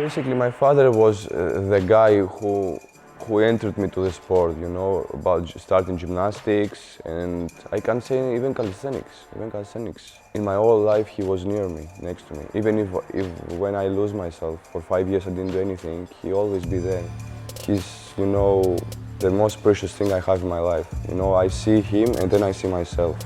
Basically, my father was the guy who entered me to the sport, you know, about starting gymnastics, and I can say even calisthenics. In my whole life, he was near me, next to me. Even if when I lose myself, for 5 years I didn't do anything, he always be there. He's, you know, the most precious thing I have in my life. You know, I see him and then I see myself.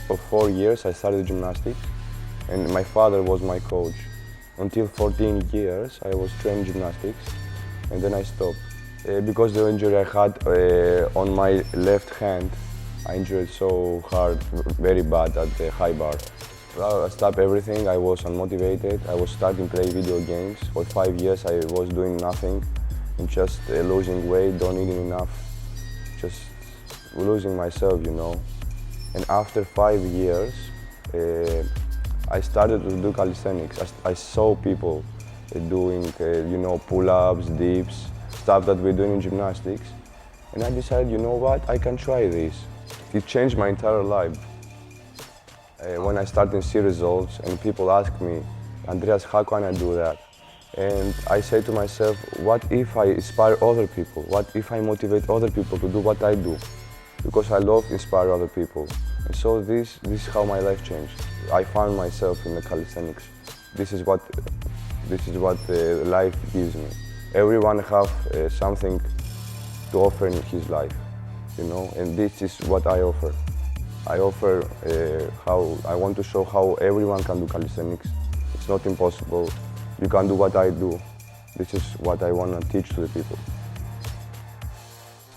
For 4 years I started gymnastics and my father was my coach. Until 14 years I was training gymnastics and then I stopped. Because the injury I had on my left hand, I injured so hard, very bad at the high bar. I stopped everything, I was unmotivated, I was starting to play video games. For 5 years I was doing nothing and just losing weight, don't eating enough, just losing myself, you know. And after 5 years, I started to do calisthenics. I saw people doing, you know, pull-ups, dips, stuff that we're doing in gymnastics. And I decided, you know what, I can try this. It changed my entire life. When I started to see results and people ask me, Andreas, how can I do that? And I say to myself, what if I inspire other people? What if I motivate other people to do what I do? Because I love inspire other people. And so this is how my life changed. I found myself in the calisthenics. This is what life gives me. Everyone have something to offer in his life, you know, and this is what I offer. I offer I want to show how everyone can do calisthenics. It's not impossible. You can do what I do. This is what I want to teach to the people.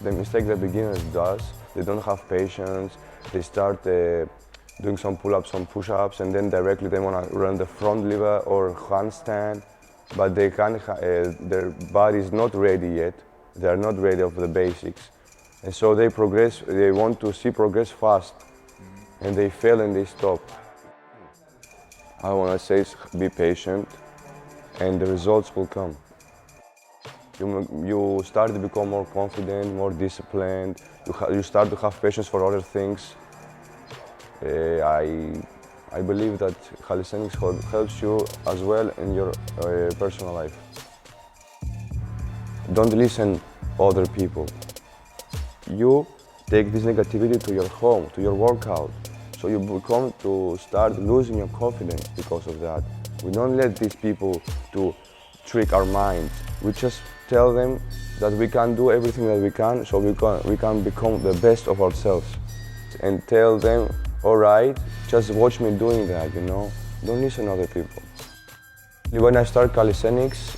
The mistake that beginners does, they don't have patience. They start doing some pull-ups, some push-ups, and then directly they want to run the front lever or handstand, but they can't. Their body is not ready yet. They are not ready of the basics, and so they progress. They want to see progress fast, and they fail and they stop. I want to say is be patient, and the results will come. You start to become more confident, more disciplined. You start to have patience for other things. I believe that calisthenics helps you as well in your personal life. Don't listen to other people. You take this negativity to your home, to your workout. So you become to start losing your confidence because of that. We don't let these people to trick our minds. We just tell them that we can do everything that we can, so we can become the best of ourselves. And tell them, all right, just watch me doing that, you know? Don't listen to other people. When I start calisthenics,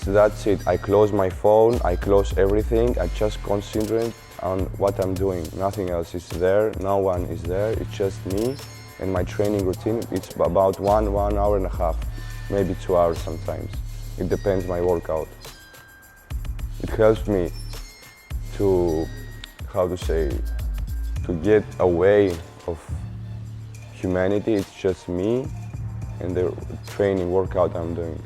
that's it. I close my phone, I close everything, I just concentrate on what I'm doing. Nothing else is there, no one is there, it's just me and my training routine. It's about 1 hour and a half, maybe 2 hours sometimes. It depends my workout. It helps me to, to get away of humanity. It's just me and the training workout I'm doing.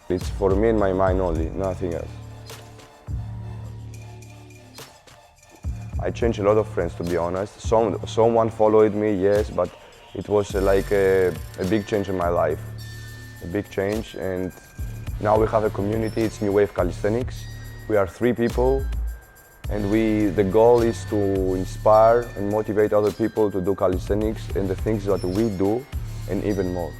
It's for me and my mind only, nothing else. I changed a lot of friends, to be honest. Someone followed me, yes, but it was like a big change in my life. A big change, and now we have a community. It's New Wave Calisthenics. We are 3 people, and the goal is to inspire and motivate other people to do calisthenics and the things that we do, and even more.